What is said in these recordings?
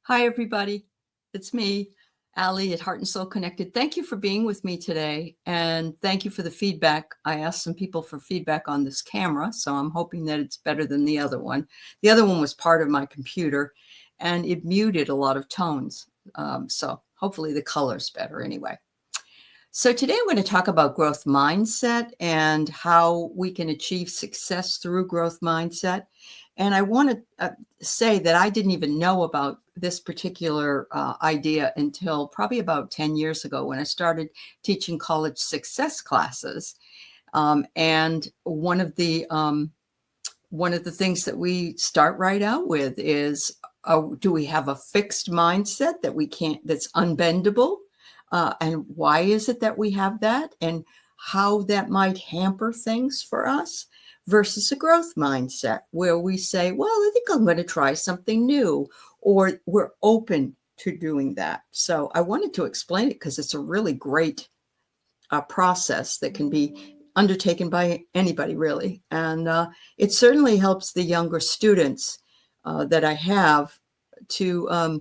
Hi, everybody. It's me, Allie at Heart and Soul Connected. Thank you for being with me today. And thank you for the feedback. I asked some people for feedback on this camera, so I'm hoping that it's better than the other one. The other one was part of my computer, and it muted a lot of tones. So hopefully the color's better anyway. So today I'm going to talk about growth mindset and how we can achieve success through growth mindset. And I want to say that I didn't even know about this particular idea until probably about 10 years ago when I started teaching college success classes. And one of the things that we start right out with is, do we have a fixed mindset that we can't, that's unbendable? And why is it that we have that, and how that might hamper things for us, versus a growth mindset where we say, well, I think I'm going to try something new, or we're open to doing that. So I wanted to explain it because it's a really great process that can be undertaken by anybody, really. And it certainly helps the younger students that I have to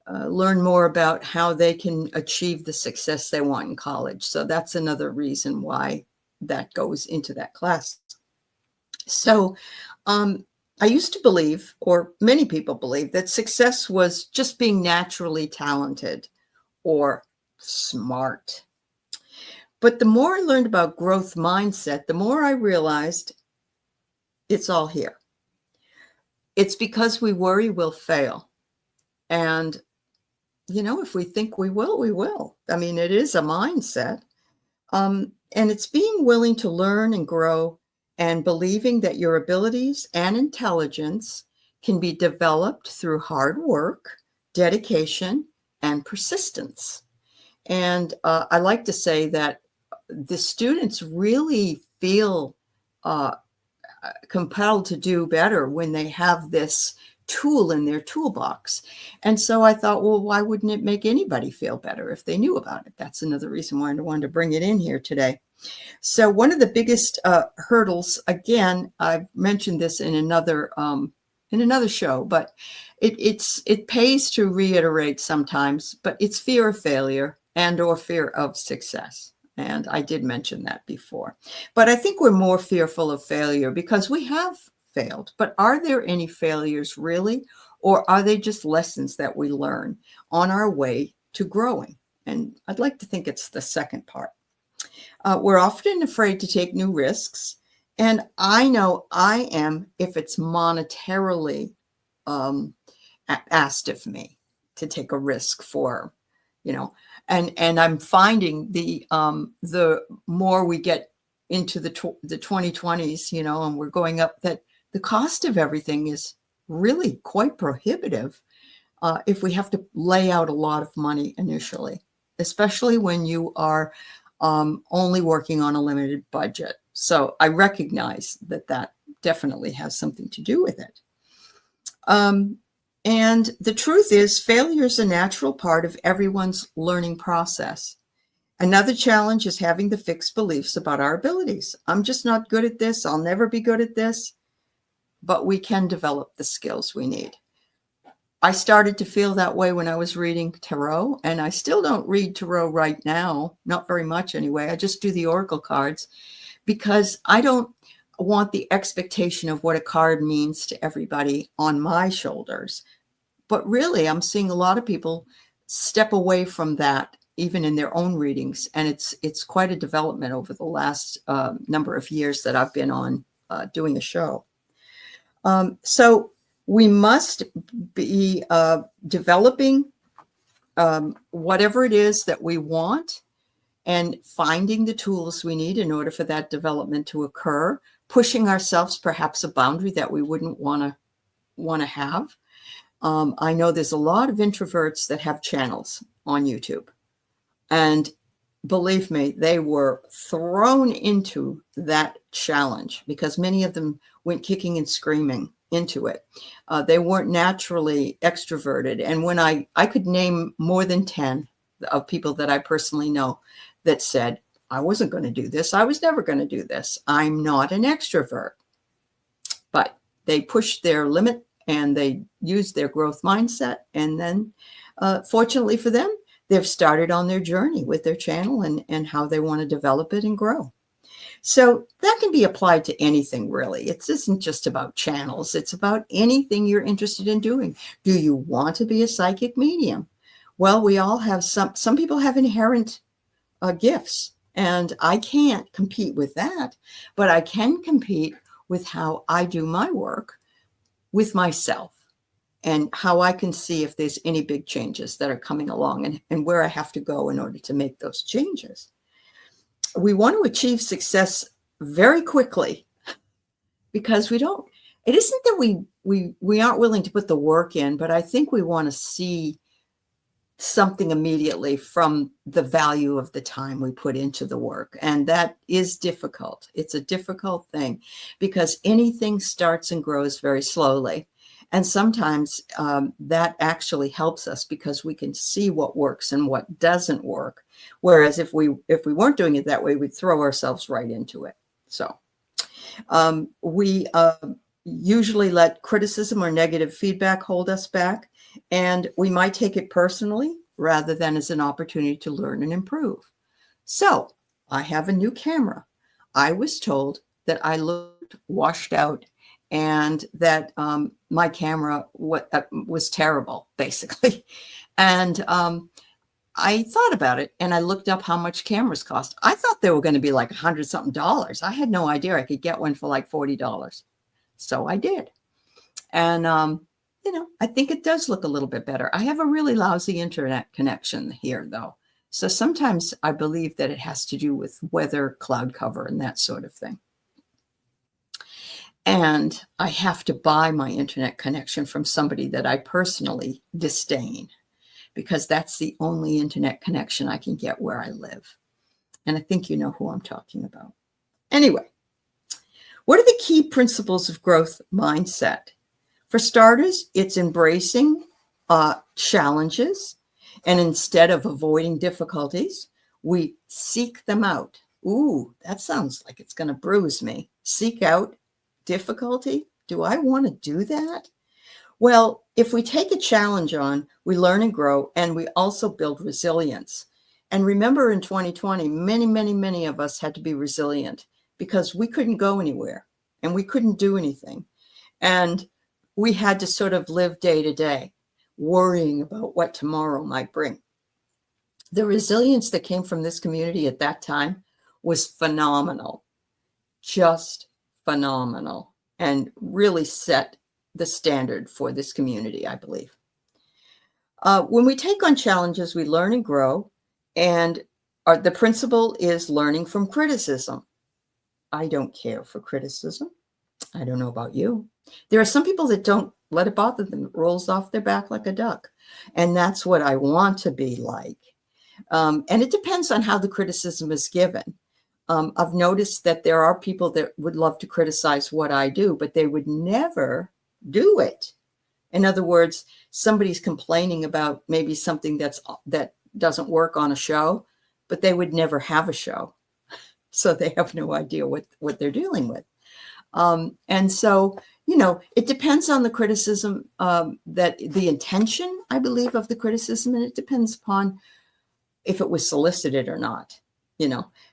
learn more about how they can achieve the success they want in college. So that's another reason why that goes into that class. So I used to believe, or many people believe, that success was just being naturally talented or smart. But the more I learned about growth mindset, the more I realized it's all here. It's because we worry we'll fail. And if we think we will, we will. I mean, it is a mindset. And it's being willing to learn and grow and believing that your abilities and intelligence can be developed through hard work, dedication, and persistence. And I like to say that the students really feel compelled to do better when they have this tool in their toolbox. And so I thought, well, why wouldn't it make anybody feel better if they knew about it? That's another reason why I wanted to bring it in here today. So one of the biggest hurdles, again, I've mentioned this in another show, but it pays to reiterate sometimes, but it's fear of failure and or fear of success. And I did mention that before. But I think we're more fearful of failure because we have failed. But are there any failures really? Or are they just lessons that we learn on our way to growing? And I'd like to think it's the second part. We're often afraid to take new risks. And I know I am if it's monetarily asked of me to take a risk for, and I'm finding the more we get into the 2020s, and we're going up, that the cost of everything is really quite prohibitive if we have to lay out a lot of money initially, especially when you are only working on a limited budget. So I recognize that definitely has something to do with it. And the truth is, failure is a natural part of everyone's learning process. Another challenge is having the fixed beliefs about our abilities. I'm just not good at this. I'll never be good at this. But we can develop the skills we need. I started to feel that way when I was reading tarot, and I still don't read tarot right now, not very much anyway. I just do the oracle cards because I don't want the expectation of what a card means to everybody on my shoulders. But really, I'm seeing a lot of people step away from that, even in their own readings. And it's quite a development over the last number of years that I've been on doing a show. So we must be developing whatever it is that we want and finding the tools we need in order for that development to occur, pushing ourselves perhaps a boundary that we wouldn't want to have. I know there's a lot of introverts that have channels on YouTube. And believe me, they were thrown into that challenge because many of them went kicking and screaming into it. They weren't naturally extroverted. And when I could name more than 10 of people that I personally know that said, I wasn't going to do this. I was never going to do this. I'm not an extrovert. But they pushed their limit and they use their growth mindset. And then fortunately for them, they've started on their journey with their channel and how they want to develop it and grow. So that can be applied to anything, really. It isn't just about channels. It's about anything you're interested in doing. Do you want to be a psychic medium? Well, we all have some people have inherent gifts, and I can't compete with that, but I can compete with how I do my work with myself and how I can see if there's any big changes that are coming along and where I have to go in order to make those changes. We want to achieve success very quickly because it isn't that we aren't willing to put the work in, but I think we want to see something immediately from the value of the time we put into the work. And that is difficult. It's a difficult thing because anything starts and grows very slowly. And sometimes that actually helps us because we can see what works and what doesn't work. Whereas if we weren't doing it that way, we'd throw ourselves right into it. So we usually let criticism or negative feedback hold us back, and we might take it personally rather than as an opportunity to learn and improve. So I have a new camera. I was told that I looked washed out and that my camera was terrible, basically. And I thought about it and I looked up how much cameras cost. I thought they were going to be like $100-something. I had no idea I could get one for like $40. So I did. And, I think it does look a little bit better. I have a really lousy internet connection here, though. So sometimes I believe that it has to do with weather, cloud cover, and that sort of thing. And I have to buy my internet connection from somebody that I personally disdain, because that's the only internet connection I can get where I live. And I think you know who I'm talking about. Anyway, what are the key principles of growth mindset? For starters, it's embracing challenges. And instead of avoiding difficulties, we seek them out. Ooh, that sounds like it's going to bruise me. Seek out difficulty? Do I want to do that? Well, if we take a challenge on, we learn and grow, and we also build resilience. And remember, in 2020, many of us had to be resilient because we couldn't go anywhere and we couldn't do anything. And we had to sort of live day to day, worrying about what tomorrow might bring. The resilience that came from this community at that time was phenomenal, just phenomenal, and really set the standard for this community, I believe. When we take on challenges, we learn and grow, and the principle is learning from criticism. I don't care for criticism. I don't know about you. There are some people that don't let it bother them. It rolls off their back like a duck. And that's what I want to be like. And it depends on how the criticism is given. I've noticed that there are people that would love to criticize what I do, but they would never do it. In other words, somebody's complaining about maybe something that doesn't work on a show, but they would never have a show. So they have no idea what they're dealing with. And so, it depends on the criticism, that the intention, I believe, of the criticism, and it depends upon if it was solicited or not,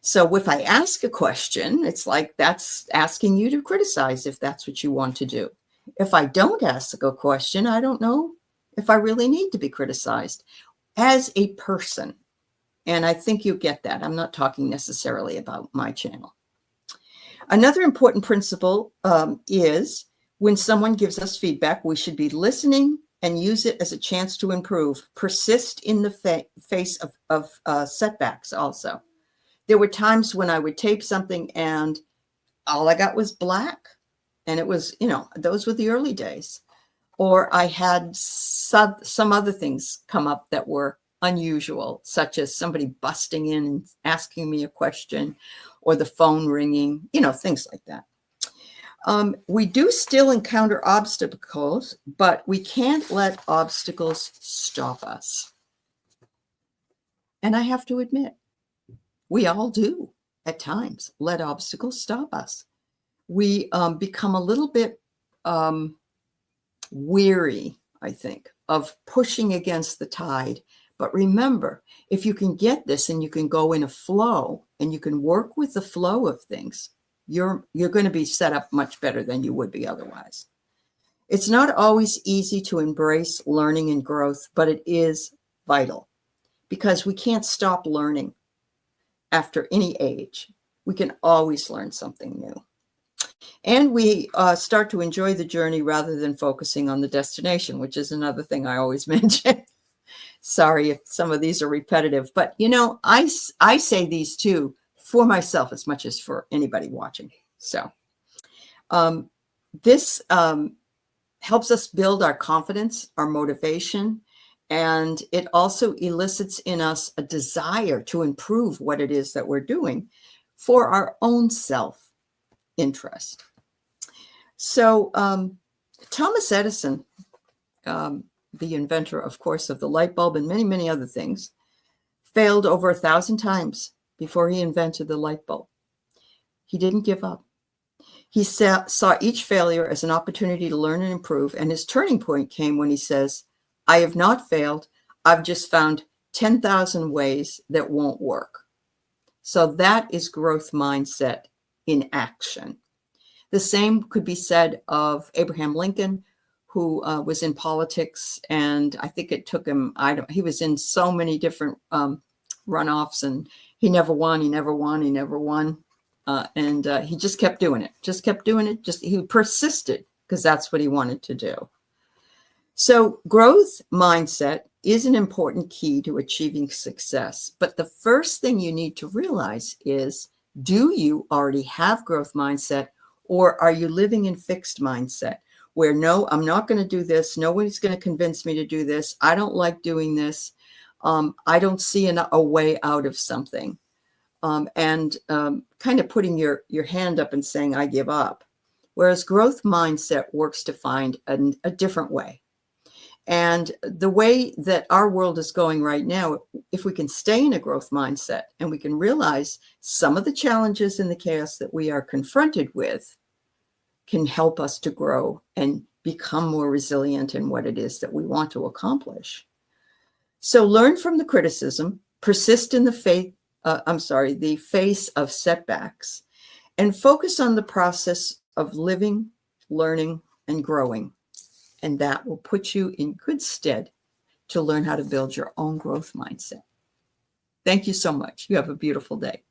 So if I ask a question, it's like that's asking you to criticize if that's what you want to do. If I don't ask a question, I don't know if I really need to be criticized as a person. And I think you get that. I'm not talking necessarily about my channel. Another important principle is when someone gives us feedback, we should be listening and use it as a chance to improve. Persist in the face of setbacks also. There were times when I would tape something and all I got was black. And it was, those were the early days. Or I had some other things come up that were unusual, such as somebody busting in and asking me a question, or the phone ringing, things like that. We do still encounter obstacles, but we can't let obstacles stop us. And I have to admit, we all do at times let obstacles stop us. We become a little bit weary, I think, of pushing against the tide. But remember, if you can get this and you can go in a flow and you can work with the flow of things, you're going to be set up much better than you would be otherwise. It's not always easy to embrace learning and growth, but it is vital because we can't stop learning after any age. We can always learn something new. And we start to enjoy the journey rather than focusing on the destination, which is another thing I always mention. Sorry if some of these are repetitive, but you know, I say these too for myself as much as for anybody watching. So this helps us build our confidence, our motivation, and it also elicits in us a desire to improve what it is that we're doing for our own self-interest. So Thomas Edison, the inventor, of course, of the light bulb and many, many other things, failed over 1,000 times before he invented the light bulb. He didn't give up. He saw each failure as an opportunity to learn and improve, and his turning point came when he says, I have not failed. I've just found 10,000 ways that won't work. So that is growth mindset in action. The same could be said of Abraham Lincoln, who was in politics, and I think it took him, he was in so many different runoffs, and he never won, he never won. And he just kept doing it, he persisted because that's what he wanted to do. So growth mindset is an important key to achieving success. But the first thing you need to realize is, do you already have growth mindset, or are you living in fixed mindset where, no, I'm not going to do this. Nobody's going to convince me to do this. I don't like doing this. I don't see a way out of something. And kind of putting your hand up and saying, I give up. Whereas growth mindset works to find a different way. And the way that our world is going right now, if we can stay in a growth mindset and we can realize some of the challenges in the chaos that we are confronted with can help us to grow and become more resilient in what it is that we want to accomplish. So learn from the criticism, persist in the face of setbacks, and focus on the process of living, learning, and growing. And that will put you in good stead to learn how to build your own growth mindset. Thank you so much. You have a beautiful day.